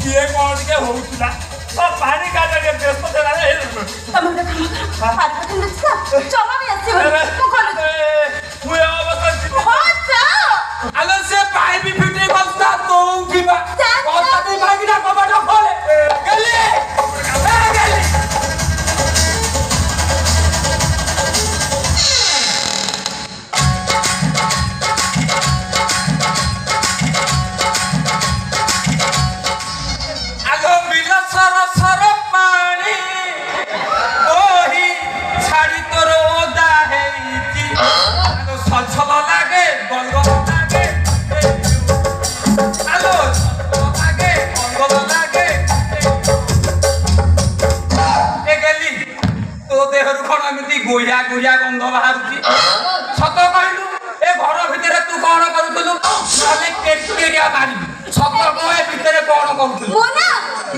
किए कौन के होउतला सब पानी काटे के व्यस्त देला रे तमे काम करो हाथ पकड़ लचका चलो भी अच्छे हो तू खोल हुए अवस्था हो जा अगर से पाइप भी फिटे बसता तो की बा कौन सा भी भागी ना कबड़ खोले गली गली गोया गोया गंध बाहर सत कहलु ए घर भितर तू कौन करूलु केरिया मारी सत कह भितर कौन करूलु मो ना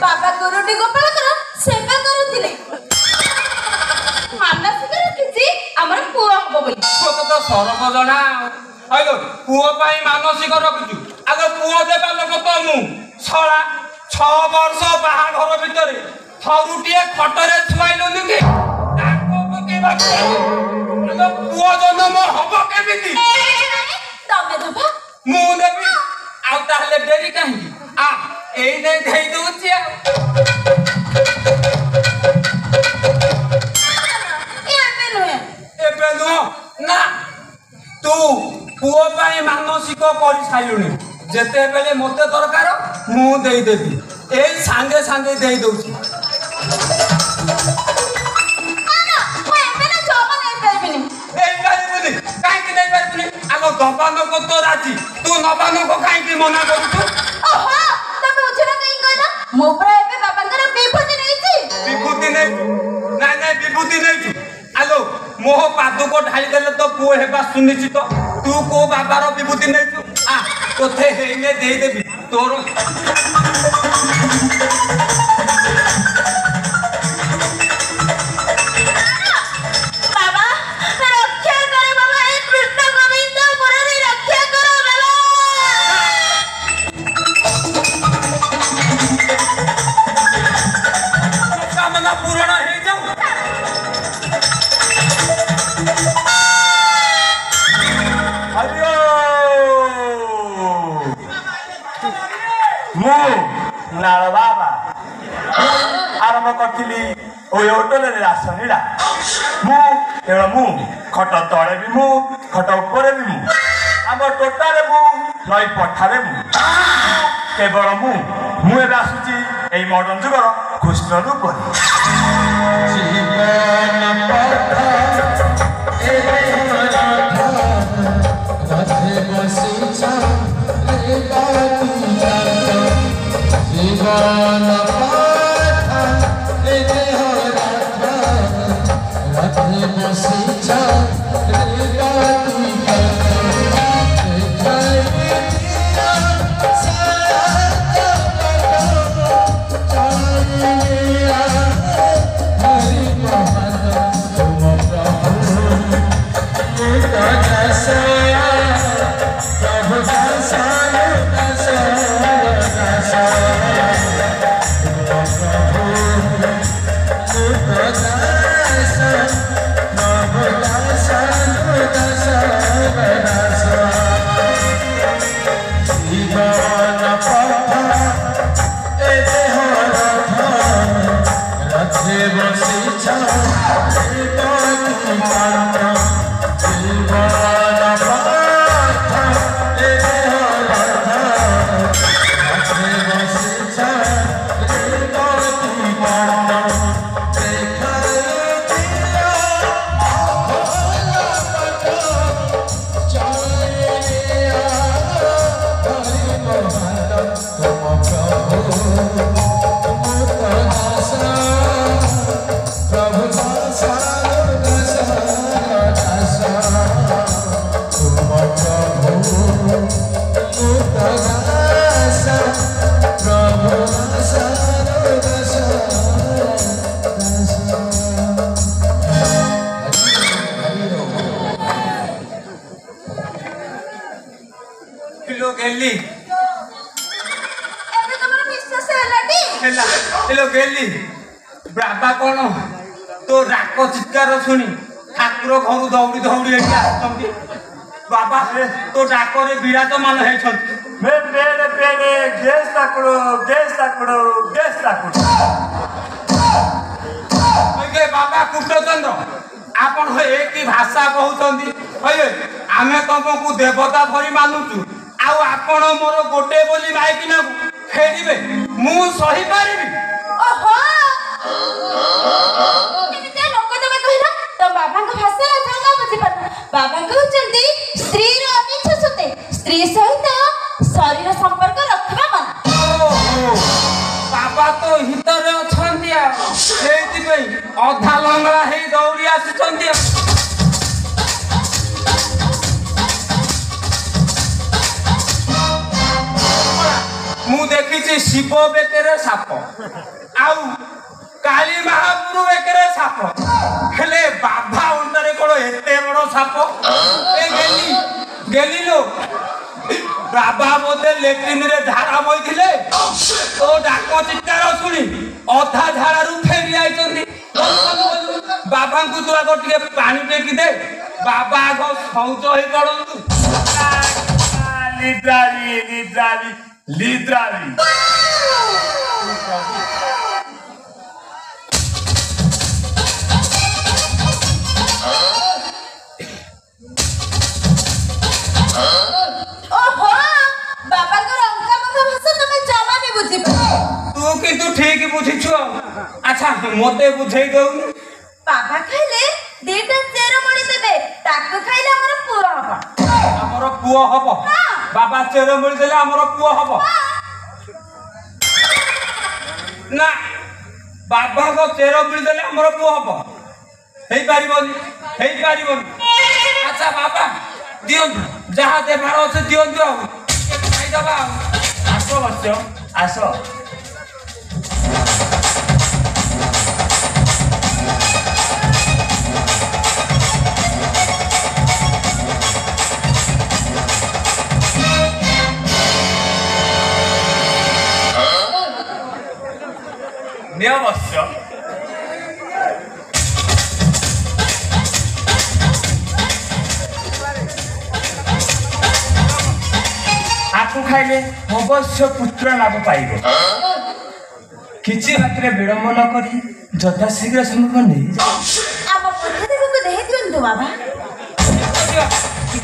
बाबा गोरडी गोपाल कर सेवा करूथिले मानसिक रखिछि हमर पुआ हबो बोली तो सरब जना हलो पुओ पाई मानसिक रखिछु आगे पुओ देबा लोक तो मु छळा 6 वर्ष बाहा घर भितर थरुटिए खटरे छुआइलु कि पुओ जन्म हब केमिति तमे दबा मु देबी आ ताहले डेरी काहे आ एई नै देई दोछि एबे नो ना तू पुओ पाई मानसिक करि साइलुनी जेते बेले मते दरकार मु देई देबी एई सांगे सांगे देई दोछि दबानो को तो राजी तू नबानो को काहे की मना करू तू ओहो तबे उछरा कहीं कहला मोपरा एबे बाबांकर विभूति नैछि विभूति नै नाय नाय विभूति नै आलो मोह पादु को ढाली देले तो पुओ हेबा सुनिछि तो तू को बाबारो विभूति नै आ तोथे हेने देई देबी तोरो नाल बाबा आरंभ करथिली ओय होटल रे रासनीला मु खट तळे भी मु खट ऊपर भी मु आम टोटारे मु नई पठारे मु केवल मु एबे आसुची एई मॉडर्न जुगर कृष्ण रूप जीवन पथा एबे रथे बसिछा रे बाती जीवन पाथा ए देह राधा रथे बसिछा रे बाती किलो गेली एबे तमरा विश्वास हैला ଏଲୋ ଗେଲି ବାବା କଣ ତୋ ଡାକ ଚିତ୍କାର ଶୁଣି ଠାକୁର ଘରୁ ଦୌଡ଼ି ଦୌଡ଼ି ଏଠି ଆସୁଛନ୍ତି। ବାବା ତୋ ଡାକରେ ବିରାଜମାନ ହେଇଛନ୍ତି। ବେଡେ ଗେସ୍ ତାକୁଡୁ ବାବା କୃଷ୍ଣଚନ୍ଦ୍ର ଆପଣ ଏ କି ଭାଷା କହୁଛନ୍ତି? ଆମେ ତମକୁ ଦେବତା ଭଳି ମାନୁଛୁ, ଆଉ ଆପଣ ମୋର ଗୋଟେ ବୋଲି ମାଇକିନାକୁ ଫେରିବେ ମୁଁ ସହିପାରିବି? ଓହୋ ଏମିତିଆ ଲୋକ ତମେ କହିଲ ତ ବାବାଙ୍କ ଭାଷା ଜମା ବୁଝିପାରୁନ। ବାବା କହୁଛନ୍ତି ସ୍ତ୍ରୀର ଅନିଚ୍ଛା ସ୍ତ୍ରୀ ସହିତ ଶରୀର ସମ୍ପର୍କ ରଖିବା ମନା। ବାବା ତ ହିତରେ ଅଛନ୍ତି ଆଉ ସେଇଥିପାଇଁ ଅଧା ଲଙ୍ଗଳା ହେଇ ଦୌଡ଼ି ଆସୁଛନ୍ତି। ମୁଁ ଦେଖିଛି ଶିବ ବେକରେ ସାପ ଆଉ କାଳୀ ମହାପୁରୁ ବେକରେ ସାପ, ହେଲେ ବାବା ଅଣ୍ଟାରେ କଣ ଏତେ ବଡ ସାପ? ଏ ଗେଲିଲୋ ବାବା ବୋଧେ ଲେଟ୍ରିନରେ ଝାଡା ବଇଥିଲେ, ତୋ ଡାକ ଚିତ୍କାର ଶୁଣି ଅଧା ଝାଡାରୁ ଫେରି ଆଇଛନ୍ତି। ବାବାଙ୍କୁ ତୁ ଆଗ ଟିକେ ପାଣି ଟେକି ଦେ, ବାବା ଆଗ ଶୌଚ ହେଇ ପଡନ୍ତୁ। লিদ্রারি ଓହୋ ବାବାଙ୍କର ଅଙ୍କା ମଙ୍କା ଭାଷା ତମେ ଜମା ବି ବୁଝିପାରୁନ। ତୁ କିନ୍ତୁ ଠିକ ବୁଝିଛୁ। ଆଚ୍ଛା ମତେ ବୁଝେଇ ଦଉନି। ବାବା ଖାଇଲେ ଦିଟା ଚେରମୂଳି ଦେବେ, ତାକୁ ଖାଇଲେ ଆମର ପୁଅ ହବ। ଆମର ପୁଅ ହବ? ବାବା ଚେରମୂଳି ଦେଲେ ଆମର ପୁଅ ହବ? ନା, ବାବାଙ୍କ ଚେରମୂଳି ଦେଲେ ଆମର ପୁଅ ହବ? ହେଇପାରିବନି। ଆଚ୍ଛା ବାବା ଦିଅନ୍ତୁ, ଯାହା ଦେବାର ଅଛି ଦିଅନ୍ତୁ, ଆଉ ଖାଇଦବା। ଆଉ ଆସ ବସ୍ୟ ଆସ। ବସ୍ୟ ଆକୁ ଖାଇଲେ ଅବଶ୍ୟ ପୁତ୍ର ଲାଭ ପାଇବ। କିଛି ମାତ୍ରେ ବିଳମ୍ବ ନ କରି ଯଥାଶୀଘ୍ର ସମ୍ଭବ ନେଇ ଆମ ପଦ୍ଧତିକୁ ଦେଇ ଦିଅନ୍ତୁ ବାବା।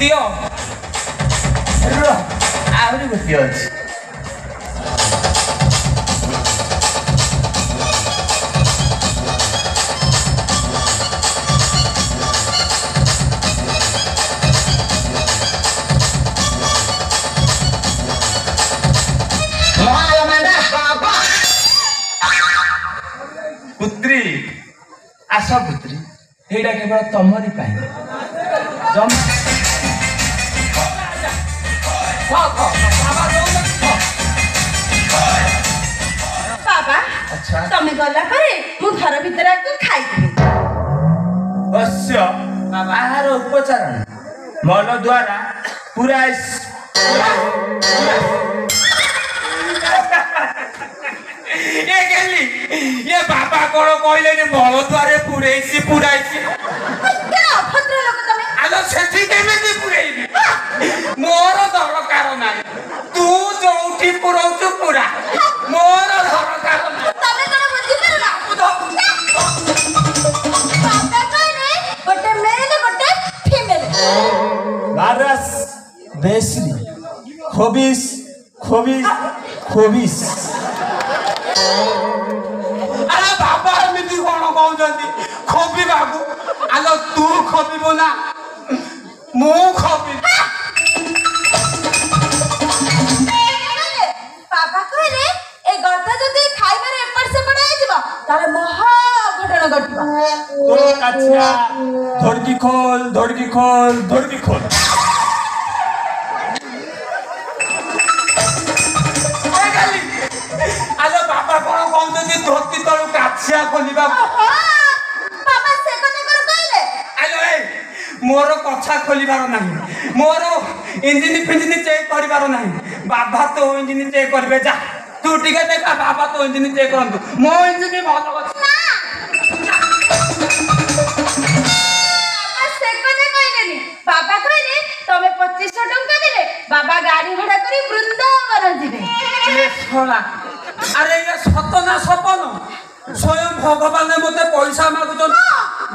ଦିଅ। ଆହୁରି ଗୋଟିଏ ଅଛି। ପୁତ୍ରୀ ଆସ ପୁତ୍ରୀ, ଏଇଟା କେବଳ ତମରି ପାଇଁ। ବାବା ଆଚ୍ଛା ତମେ ଗଲା ପରେ ମୁଁ ଘର ଭିତରେ ଆକୁ ଖାଇଦେବି। ବସ୍ୟ ଆହାର ଉପଚାରଣ ମଲ ଦ୍ୱାରା ପୁରା ये बाबा कौन कहले मल द्वारे पुरैसी ଅଭଦ୍ର ଲୋକ ତମେ। आलो सेठी केमिति पुरैबी? मोर दरकार नाही, तू जोठी पुरौचु पुरा, मोर दरकार नाही। ତମେ କଣ ବୁଝିପାରୁନ? ବାବା କହିଲେ ଗୋଟେ ମେଲ୍ ଗୋଟେ ଫିମେଲ୍। बारस बेसरी खोबिस अरे बाबा एमिति कौन कहउछंती खोबी बाबू? आलो तू खोबीबो ना मु खोबी? ବାବା କହିଲେ ଏ ଗଧା ଯଦି ଖାଇବାରେ ଏପଟ ସେପଟ ହେଇଯିବ ତାହେଲେ ମହା ଅଘଟଣ ଘଟିବ। तो काचिया धोड़की खोल आलो बाबा कौन कहउछंती धोती तळु काछिया खोलिबा? बाबा से कने कर कहले? आलो ए मोर कछा खोलिबार नाही, मोर इंजिन फिंजिन चेक करिबार नाही, बाबा तो इंजिन चेक करबे। जा तू तू टिके देखा बाबा तो इंजिन चेक करंतु मो इंजिन भल अछि बाबा कहले तमे 2500 टंका देले बाबा गाड़ी भाड़ा करी वृंदावन जिबे ए छोला अरे ये सत ना सपन स्वयं भगवान मते पैसा मागुछन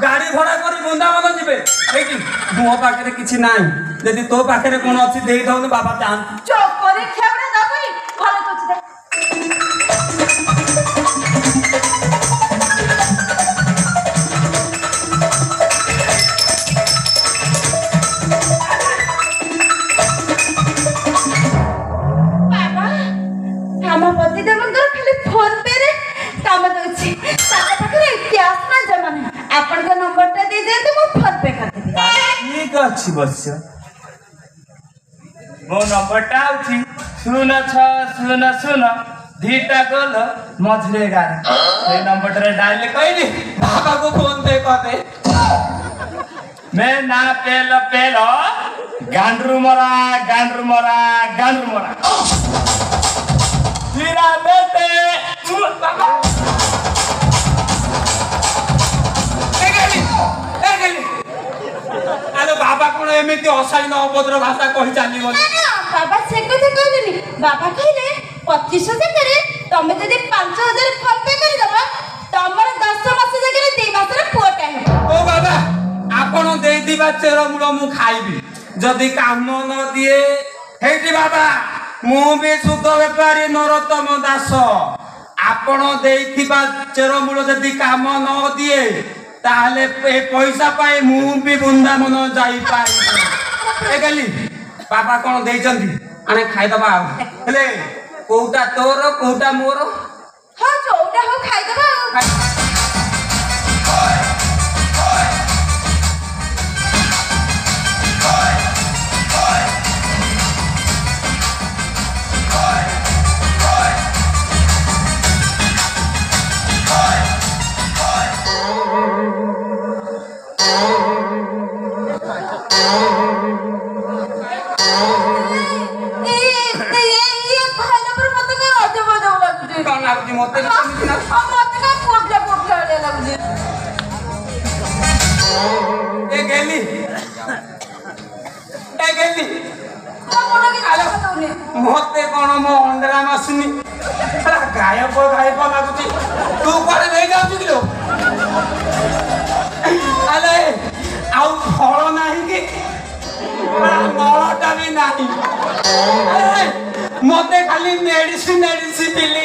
गाड़ी भाड़ा करी वृंदावन जिबे देखि मो पाखरे किछि नाही यदि तो पाखरे कोन अछि देई दउन बाबा चाहन चोप करे खेबड़ा दबरी भले कुछ दे फोन पे रे काम दउछि ताका पाखरे कैश ना जमा नहीं आपन का नंबर टा दे दे तो फोन पे कर देबी ठीक अछि बस्य मो नंबर टा अछि 0600 धीटा गोल मझरे गाड़ी ए नंबर रे डायल कइली बाबा को फोन पे कर दे मैं ना पेलो गांडरू मरा हीरा बेटे बाबा एगेली आलो बाबा कोन एमिति असाइन अभद्र भाषा कहि चाली गल ना बाबा से कथे कहलेनी बाबा कहले 2500 करे तमे जदी 5000 फोन पे कर दबा तमर 10 मास जगरे 2 मास रे पोटा है ओ बाबा आपण देई दिबा चेरो मुलो मु खाइबी जदी काम न दिए हेटी बाबा मु भी शुद्ध व्यापारी नरोत्तम दास आपण देइथिबा चेरो मुलो जदी काम न दिए ताले ए पैसा पाए मु भी वृंदावन जाई पाई एगली बाबा कोन देइचंदी आने खाइ दबा हेले कोउटा तोर कोउटा मोर हां जोटा हो खाइ दबा मते का पोटला ले लागजे ए गेली मोना के आलो तोने मते कोन मो अंडरा मासनी गायक लागुची तू कोडे ले जाउची किलो आले आउ फळ नाही की मळटा भी नाही मते खाली मेडिसिन पिली